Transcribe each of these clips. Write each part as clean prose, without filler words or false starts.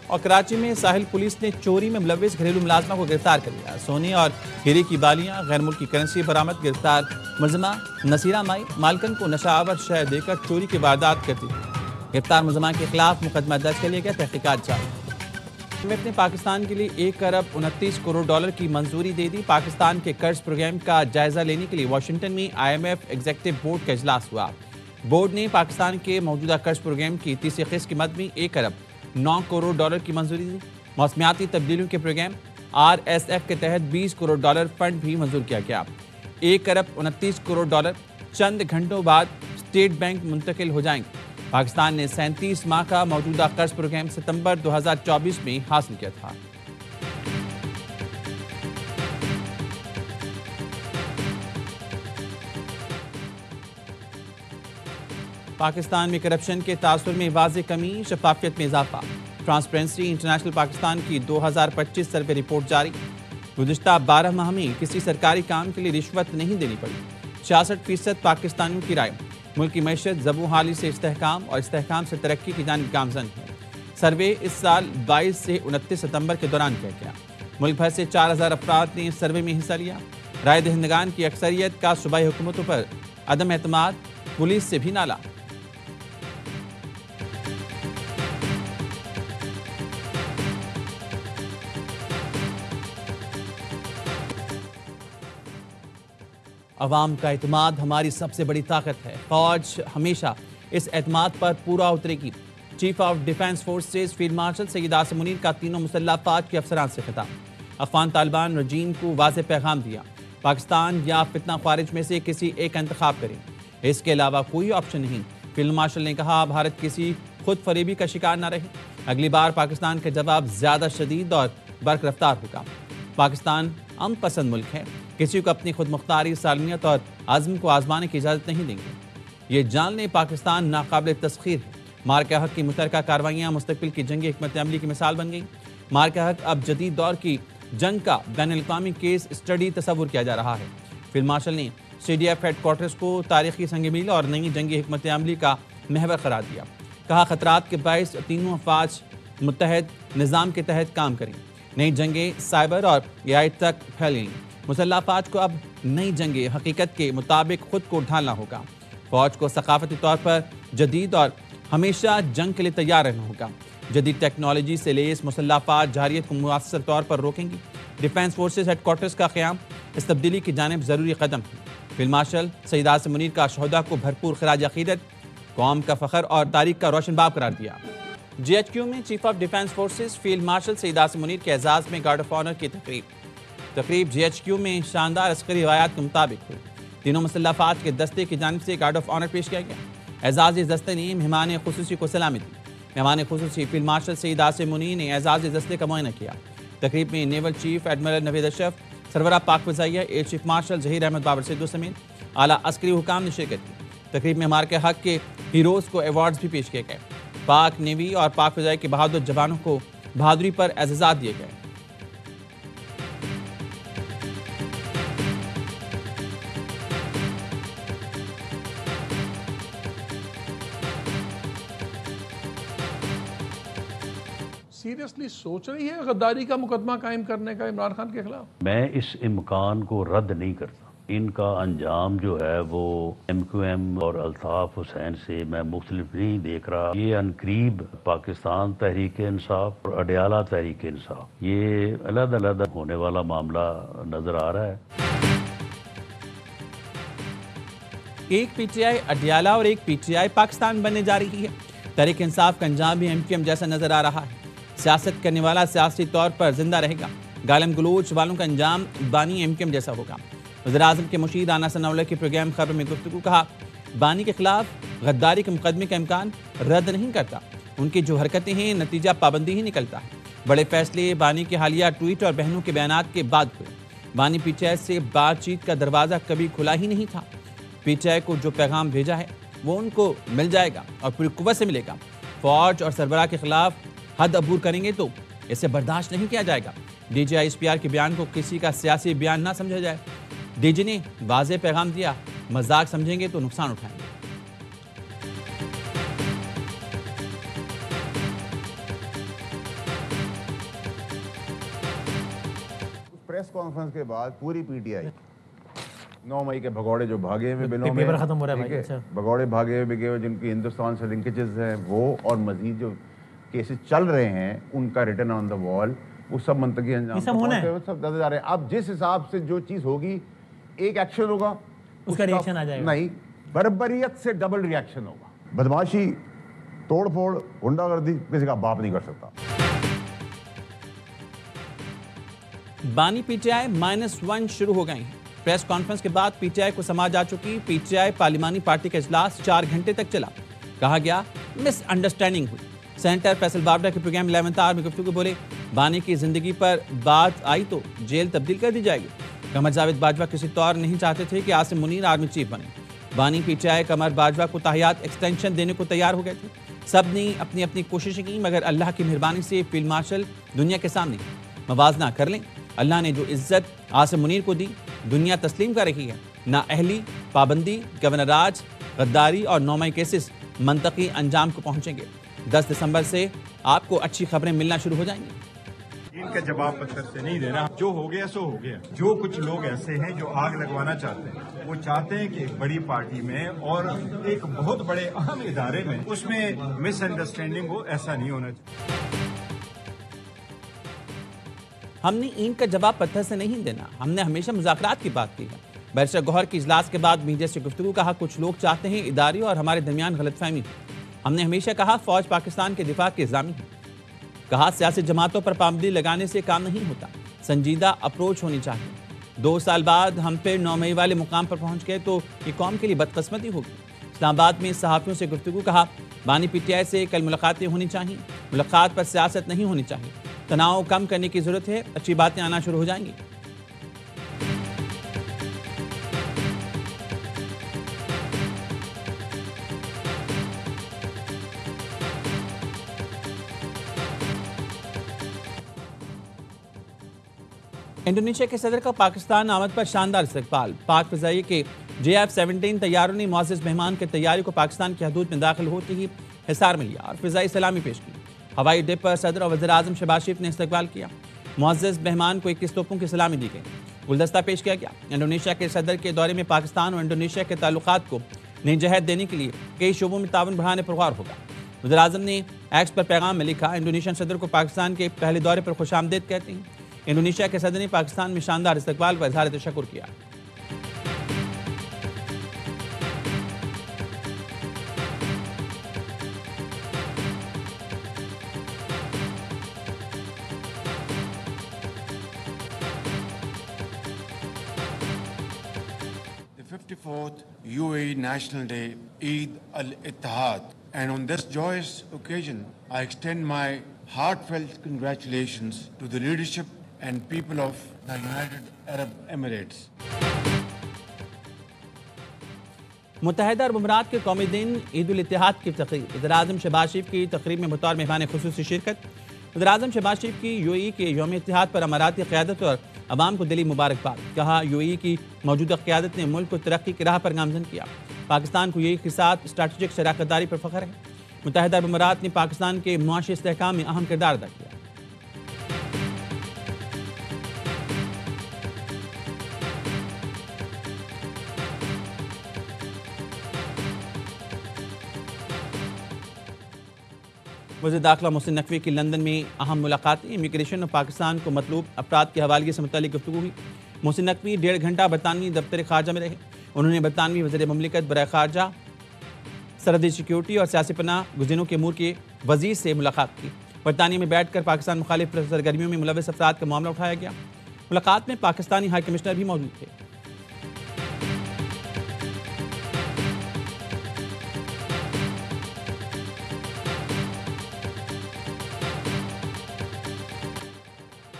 اور کراچی میں ساحل پولیس نے چوری میں ملوث گھریلو ملازمہ کو گرفتار کر لیا۔ سونے اور ہیرے کی بالیاں، غیر ملکی کرنسی برآمد۔ گرفتار ملزمہ نصیرہ مائی مالکن کو نشہ آور شے دے کر چوری کی واردات کرتی تھی۔ گرفتار ملزمہ کے خلاف مقدمہ درج کر لیا گیا، تحقیقات جاری۔ IMF نے پاکستان کے لیے 1 ارب 29 کروڑ ڈالر کی منظوری دے دی۔ پاکستان کے قرض پروگرام کا جائزہ لینے کے لیے واشنگٹن میں IMF ایگزیکٹو بورڈ کا اجلاس ہوا۔ بورڈ نے پاکستان کے موجودہ قرض پروگرام کی تیسری قسط کی مد میں 1 ارب 9 کروڑ ڈالر کی منظوری دی۔ موسمیاتی تبدیلیوں کے پروگرام RSF کے تحت 20 کروڑ ڈالر فنڈ بھی منظور کیا گیا۔ 1 ارب 29 کروڑ ڈالر چند گھنٹوں بعد اسٹیٹ بینک منتقل ہو جائیں گے۔ پاکستان نے 37 ماہ کا موجودہ قرض پروگرام ستمبر 2024 میں حاصل کیا تھا۔ پاکستان میں کرپشن کے تاثر میں واضح کمی، شفافیت میں اضافہ۔ ٹرانسپیرنسی انٹرنیشنل پاکستان کی 2025 سروے رپورٹ جاری۔ گزشتہ 12 ماہ میں کسی سرکاری کام کے لیے رشوت نہیں دینی پڑی۔ 66% پاکستانیوں کی رائے ملک کی معیشت زبوں حالی سے استحکام اور استحکام سے ترقی کی جانب گامزن ہے۔ سروے اس سال 22 سے 29 ستمبر کے دوران کیا گیا۔ ملک بھر سے 4000 افراد نے اس سروے میں حصہ لیا۔ رائے دہندگان کی اکثریت کا صوبائی حکومتوں پر عدم اعتماد، پولیس سے بھی نالا۔ عوام کا اعتماد ہماری سب سے بڑی طاقت ہے۔ فوج ہمیشہ اس اعتماد پر پورا اترے گی۔ Chief of defence forces field marshal Syed Asim Munir کا تینوں مسلح افواج کے افسران سے خطاب۔ افغان طالبان رجیم کو واضح پیغام دیا، پاکستان یا فتنہ خارج میں سے کسی ایک کا انتخاب کریں، اس کے علاوہ کوئی آپشن نہیں۔ فیلڈ مارشل نے کہا، بھارت کسی خود فریبی کا شکار نہ رہے۔ اگلی بار پاکستان کا جواب زیادہ شدید اور برق رفتار ہوگا۔ پاکستان امن پسند ملک ہے، کسی کو اپنی خود مختاری، سالمیت اور عزم کو آزمانے کی اجازت نہیں دیں گے۔ یہ جان لیں، پاکستان ناقابل تسخیر ہے۔ مارکہ حق کی مشترکہ کاروائیاں مستقبل کی جنگی حکمت عملی کی مثال بن گئی۔ مارکہ حق اب جدید دور کی جنگ کا بین الاقوامی کیس اسٹڈی تصور کیا جا رہا ہے۔ فیلڈ مارشل نے CDF ہیڈ کوارٹرز کو تاریخی سنگ میل اور نئی جنگی حکمت عملی کا محور قرار دیا۔ کہا، خطرات کے باعث تینوں افواج متحد نظام کے تحت کام کریں۔ نئی جنگیں سائبر اور AI تک پھیل گئیں۔ مسلح افواج کو اب نئی جنگیں حقیقت کے مطابق خود کو ڈھالنا ہوگا۔ فوج کو ثقافتی طور پر جدید اور ہمیشہ جنگ کے لیے تیار رہنا ہوگا۔ جدید ٹیکنالوجی سے لیس مسلح افواج جارحیت کو مؤثر طور پر روکیں گی۔ ڈیفنس فورسز ہیڈ کوارٹرز کا قیام اس تبدیلی کی جانب ضروری قدم ہے۔ فیلڈ مارشل سید عاصم منیر کا شہداء کو بھرپور خراج عقیدت، قوم کا فخر اور تاریخ کا روشن باب قرار دیا۔ GHQ میں chief of defence forces field marshal Syed Asim Munir کے اعزاز میں گارڈ آف آنر کی تقریب GHQ میں شاندار عسکری روایات کے مطابق ہوئی۔ تینوں مسلح افواج کے دستے کی جانب سے گارڈ آف آنر پیش کیا گیا۔ اعزاز دستے نے مہمان خصوصی کو سلامی دی۔ مہمان خصوصی فیلڈ مارشل سید عاصم منیر نے اعزاز دستے کا معائنہ کیا۔ تقریب میں نیول چیف ایڈمرل نوید اشرف، سربراہ پاک فضائیہ air chief marshal Zaheer Ahmed Babar Sidhu سمیت اعلیٰ عسکری حکام نے شرکت کی۔ تقریب میں مارکہ حق کے ہیروز کو ایوارڈز بھی پیش کیے گئے۔ پاک نیوی اور پاک فضائیہ کے بہادر جوانوں کو بہادری پر اعزازات دیے گئے۔ سیریسلی سوچ رہی ہے غداری کا مقدمہ قائم کرنے کا عمران خان کے خلاف؟ میں اس امکان کو رد نہیں کرتا۔ ان کا انجام جو ہے وہ MQM اور الطاف حسین سے میں مختلف نہیں دیکھ رہا۔ یہ عنقریب پاکستان تحریک انصاف اور اڈیالہ تحریک انصاف، یہ علیحدہ علیحدہ ہونے والا معاملہ نظر آ رہا ہے۔ ایک PTI اڈیالہ اور ایک PTI پاکستان بننے جا رہی ہے۔ تحریک انصاف کا انجام بھی MQM جیسا نظر آ رہا ہے۔ سیاست کرنے والا سیاسی طور پر زندہ رہے گا، گالم گلوچ والوں کا انجام بانی MQM جیسا ہوگا۔ وزیراعظم کے مشیر رانا ثناء اللہ کی پروگرام خبر میں گفتگو، کہا، بانی کے خلاف غداری کے مقدمے کا امکان رد نہیں کرتا، ان کی جو حرکتیں ہیں نتیجہ پابندی ہی نکلتا ہے۔ بڑے فیصلے بانی کے حالیہ ٹویٹ اور بہنوں کے بیانات کے بعد ہوئے۔ بانی PTI سے بات چیت کا دروازہ کبھی کھلا ہی نہیں تھا۔ PTI کو جو پیغام بھیجا ہے وہ ان کو مل جائے گا اور پوری قوت سے ملے گا۔ فوج اور سربراہ کے خلاف حد عبور کریں گے تو اسے برداشت نہیں کیا جائے گا۔ DGI SPR کے بیان کو کسی کا سیاسی بیان نہ سمجھا جائے۔ DG نے واضح پیغام دیا، مذاق سمجھیں گے تو نقصان اٹھائیں گے۔ پریس کانفرنس کے بعد پوری پی ٹی آئی 9 مئی کے بھگوڑے جو بھاگے ہوئے بلوں میں پیپر ختم ہو رہا ہے بھائی، بھگوڑے بھاگے ہوئے بگے ہوئے جن کی ہندوستان سے لنکیجز ہیں وہ، اور مزید جو کیسز چل رہے ہیں ان کا ریٹن آن دا وال، وہ سب منطقی انجام سب دے جا رہے ہیں. اب جس حساب سے جو چیز ہوگی ایک ایکشن ہوگا اس کا ری ایکشن آ جائے گا. نہیں، بربریت سے ڈبل ری ایکشن ہوگا. بدماشی، توڑ پھوڑ، غنڈہ گردی کسی کا باپ نہیں کر سکتا. بانی پی ٹی آئی -1 شروع ہو گئے ہیں. پریس کانفرنس کے بعد پی ٹی آئی کو سماج آ چکی. پی ٹی آئی پارلیمانی پارٹی کا اجلاس 4 گھنٹے تک چلا. کہا گیا مس انڈرسٹینڈنگ ہوئی. سینیٹر فیصل بابڑا کے پروگرام 11th آور میں گفتگو بولے بانی کی زندگی پر بات آئی تو جیل تبدیل کر دی جائے گی. قمر جاوید باجوہ کسی طور نہیں چاہتے تھے کہ عاصم منیر آرمی چیف بنے. بانی P T I Qamar Bajwa کو تاحیات ایکسٹینشن دینے کو تیار ہو گئے تھے. سب نے اپنی اپنی کوششیں کی مگر اللہ کی مہربانی سے فیلڈ مارشل دنیا کے سامنے موازنہ کر لیں. اللہ نے جو عزت عاصم منیر کو دی دنیا تسلیم کر رہی ہے. نا اہلی، پابندی، گورنر راج، غداری اور 9 مئی کیسز منطقی انجام کو پہنچیں گے. 10 دسمبر سے آپ کو اچھی خبریں ملنا شروع ہو جائیں گی. ان کا جواب پتھر سے نہیں دینا. جو ہو گیا سو ہو گیا. جو کچھ لوگ ایسے ہیں جو آگ لگوانا چاہتے ہیں، وہ چاہتے ہیں کہ ایک بڑی پارٹی میں اور ایک بہت بڑے اہم ادارے میں اس میں مس انڈرسٹینڈنگ ہو. ایسا نہیں ہونا چاہیے. ہم نے این کا جواب پتھر سے نہیں دینا. ہم نے ہمیشہ مذاکرات کی بات کی ہے. بیرسٹر گوہر کی اجلاس کے بعد میڈیا سے گفتگو. کہا کچھ لوگ چاہتے ہیں اداری اور ہمارے درمیان غلط فہمی ہو. ہم نے ہمیشہ کہا فوج پاکستان کے دفاع کے ضامن ہے. کہا سیاسی جماعتوں پر پابندی لگانے سے کام نہیں ہوتا، سنجیدہ اپروچ ہونی چاہیے. 2 سال بعد ہم پھر 9 مئی والے مقام پر پہنچ گئے تو یہ قوم کے لیے بدقسمتی ہوگی. اسلام آباد میں صحافیوں سے گفتگو. کہا بانی پی ٹی آئی سے کل ملاقاتیں ہونی چاہیے. ملاقات پر سیاست نہیں ہونی چاہیے. تناؤ کم کرنے کی ضرورت ہے. اچھی باتیں آنا شروع ہو جائیں گی. انڈونیشیا کے صدر کا پاکستان آمد پر شاندار استقبال. پاک فضائیہ کے JF-17 طیاروں نے معزز مہمان کے طیارے کو پاکستان کی حدود میں داخل ہوتے ہی حصار میں لیا اور فضائی سلامی پیش کی. ہوائی اڈے پر صدر اور وزیر اعظم شہباز شریف نے استقبال کیا. معزز مہمان کو 21 توپوں کی سلامی دی گئی. گلدستہ پیش کیا گیا. انڈونیشیا کے صدر کے دورے میں پاکستان اور انڈونیشیا کے تعلقات کو نئی جہت دینے کے لیے کئی شعبوں میں تعاون بڑھانے پر غور ہوگا. وزیر اعظم نے ایکس پر پیغام میں لکھا انڈونیشین صدر کو پاکستان کے پہلے دورے پر خوش آمدید کہتے ہیں. انڈونیشیا کے صدر نے پاکستان میں شاندار استقبال پر اظہار تشکر کیا. The 54th UAE National Day, Eid al-Ittihad, and on this joyous occasion, I extend my heartfelt congratulations to the leadership and people of the United Arab Emirates. متحدہ عرب امارات کے قومی دن عید الاتحاد کی تقریب. وزیر اعظم شہباز شریف کی تقریب میں بطور مہمان خصوصی شرکت. وزیر اعظم شہباز شریف کی UAE کے یوم اتحاد پر اماراتی قیادت اور عوام کو دلی مبارکباد. کہا UAE کی موجودہ قیادت نے ملک کو ترقی کی راہ پر گامزن کیا. پاکستان کو UAE کے ساتھ اسٹریٹجک شراکت داری پر فخر ہے. متحدہ عرب امارات نے پاکستان کے معاشی استحکام میں اہم کردار ادا کیا. وزیر داخلہ محسن نقوی کی لندن میں اہم ملاقاتیں. امیگریشن اور پاکستان کو مطلوب افراد کے حوالے سے متعلق گفتگو ہوئی. محسن نقوی 1.5 گھنٹہ برطانوی دفتر خارجہ میں رہے. انہوں نے برطانوی وزیر مملکت برائے خارجہ، سرحدی سیکیورٹی اور سیاسی پناہ گزینوں کے امور کے وزیر سے ملاقات کی. برطانیہ میں بیٹھ کر پاکستان مخالف سرگرمیوں میں ملوث افراد کا معاملہ اٹھایا گیا. ملاقات میں پاکستانی ہائی کمشنر بھی موجود تھے.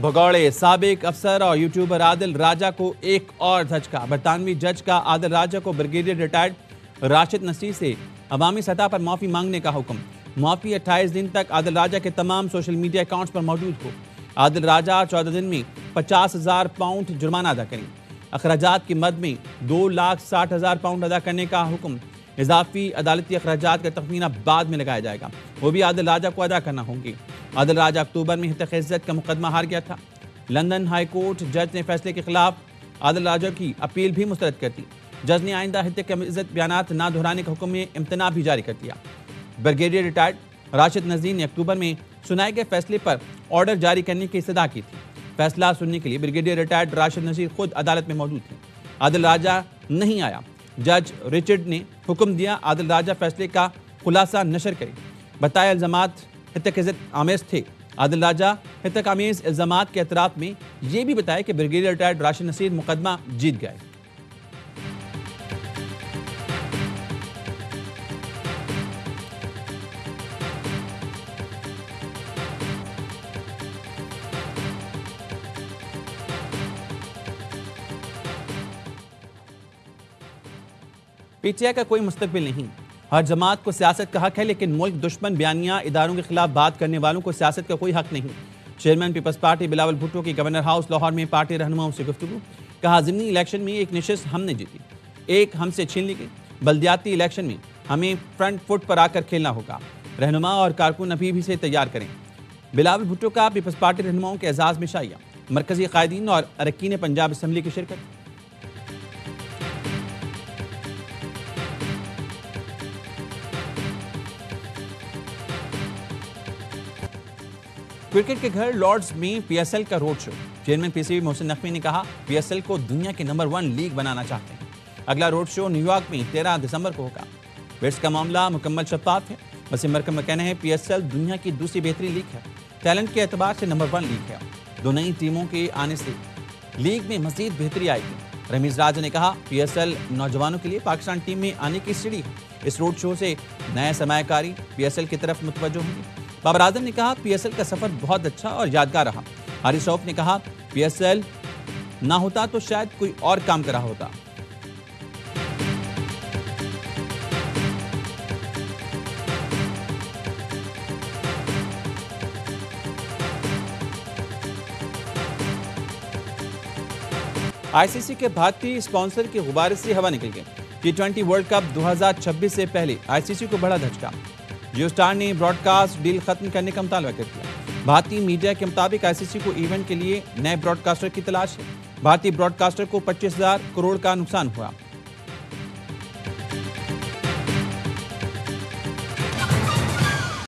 بھگوڑے سابق افسر اور یوٹیوبر عادل راجہ کو ایک اور دھچکا. برطانوی جج کا عادل راجہ کو بریگیڈیئر ریٹائرڈ راشد نصیر سے عوامی سطح پر معافی مانگنے کا حکم. معافی 28 دن تک عادل راجہ کے تمام سوشل میڈیا اکاؤنٹس پر موجود ہو. عادل راجہ 14 دن میں 50,000 پاؤنڈ جرمانہ ادا کریں. اخراجات کی مد میں 2,60,000 پاؤنڈ ادا کرنے کا حکم. اضافی عدالتی اخراجات کا تخمینہ بعد میں لگایا جائے گا، وہ بھی عادل راجہ کو ادا کرنا ہوں گے. عادل راجہ اکتوبر میں حقوق عزت کا مقدمہ ہار گیا تھا. لندن ہائی کورٹ جج نے فیصلے کے خلاف عادل راجہ کی اپیل بھی مسترد کر دی۔ جج نے آئندہ ہتک عزت بیانات نہ دہرانے کا حکم میں امتناع بھی جاری کر دیا۔ بریگیڈیئر ریٹائرڈ راشد نذیر نے اکتوبر میں سنائے گئے فیصلے پر آرڈر جاری کرنے کی استدعا کی تھی۔ فیصلہ سننے کے لیے بریگیڈیئر ریٹائرڈ راشد نذیر خود عدالت میں موجود تھے۔ عادل راجہ نہیں آیا۔ جج رچرڈ نے حکم دیا عادل راجہ فیصلے کا خلاصہ نشر کرے۔ بتایا الزامات ہتک عزت آمیز تھے۔ عادل راجہ ہتک آمیز الزامات کے اعتراف میں یہ بھی بتایا کہ بریگیڈیئر ریٹائرڈ راشد نذیر مقدمہ جیت گئے۔ پی ٹی آئی کا کوئی مستقبل نہیں۔ ہر جماعت کو سیاست کا حق ہے، لیکن ملک دشمن بیانیہ اداروں کے خلاف بات کرنے والوں کو سیاست کا کوئی حق نہیں۔ Chairman Peoples Party Bilawal Bhutto کی گورنر ہاؤس لاہور میں پارٹی رہنماؤں سے گفتگو۔ کہا ضمنی الیکشن میں ایک نشست ہم نے جیتی، ایک ہم سے چھین لی گئی۔ بلدیاتی الیکشن میں ہمیں فرنٹ فٹ پر آ کر کھیلنا ہوگا۔ رہنما اور کارکن ابھی بھی سے تیار کریں۔ بلاول بھٹو کا پیپلز پارٹی رہنماؤں کے اعزاز میں شائعہ۔ مرکزی قائدین اور اراکین پنجاب اسمبلی کی شرکت۔ کرکٹ کے گھر لارڈز میں پی ایس ایل کا road show. Chairman P C B Mohsin Naqvi نے کہا پی ایس ایل کو دنیا کے نمبر 1 لیگ بنانا چاہتے ہیں۔ اگلا روڈ شو نیو یارک میں 13 دسمبر کو ہوگا۔ بیٹس کا معاملہ مکمل شفاف ہے۔ وسیم مرکم کا کہنا ہے پی ایس ایل دنیا کی دوسری بہترین لیگ ہے، ٹیلنٹ کے اعتبار سے نمبر 1 لیگ ہے۔ دو نئی ٹیموں کے آنے سے لیگ میں مزید بہتری آئے گی۔ رمیز راجہ نے کہا پی ایس ایل نوجوانوں کے لیے پاکستان ٹیم میں آنے کی سیڑھی ہے۔ اس روڈ شو سے نیا سرمایہ کاری پی ایس ایل کی طرف متوجہ ہوگی۔ بابر اعظم نے کہا پی ایس ایل کا سفر بہت اچھا اور یادگار رہا۔ حارث رؤف نے کہا پی ایس ایل نہ ہوتا تو شاید کوئی اور کام کر رہا ہوتا۔ آئی سی سی کے بھارتی اسپانسر کے غبارے سے ہوا نکل گئی۔ T20 ورلڈ کپ 2026 سے پہلے آئی سی سی کو بڑا دھچکا۔ جیو سٹار نے براڈ کاسٹ ڈیل ختم کرنے کا مطالبہ کر دیا۔ بھارتی میڈیا کے مطابق آئی سی سی کو ایونٹ کے لیے نئے براڈ کاسٹر کی تلاش ہے۔ بھارتی براڈ کاسٹر کو 25,000 کروڑ کا نقصان ہوا۔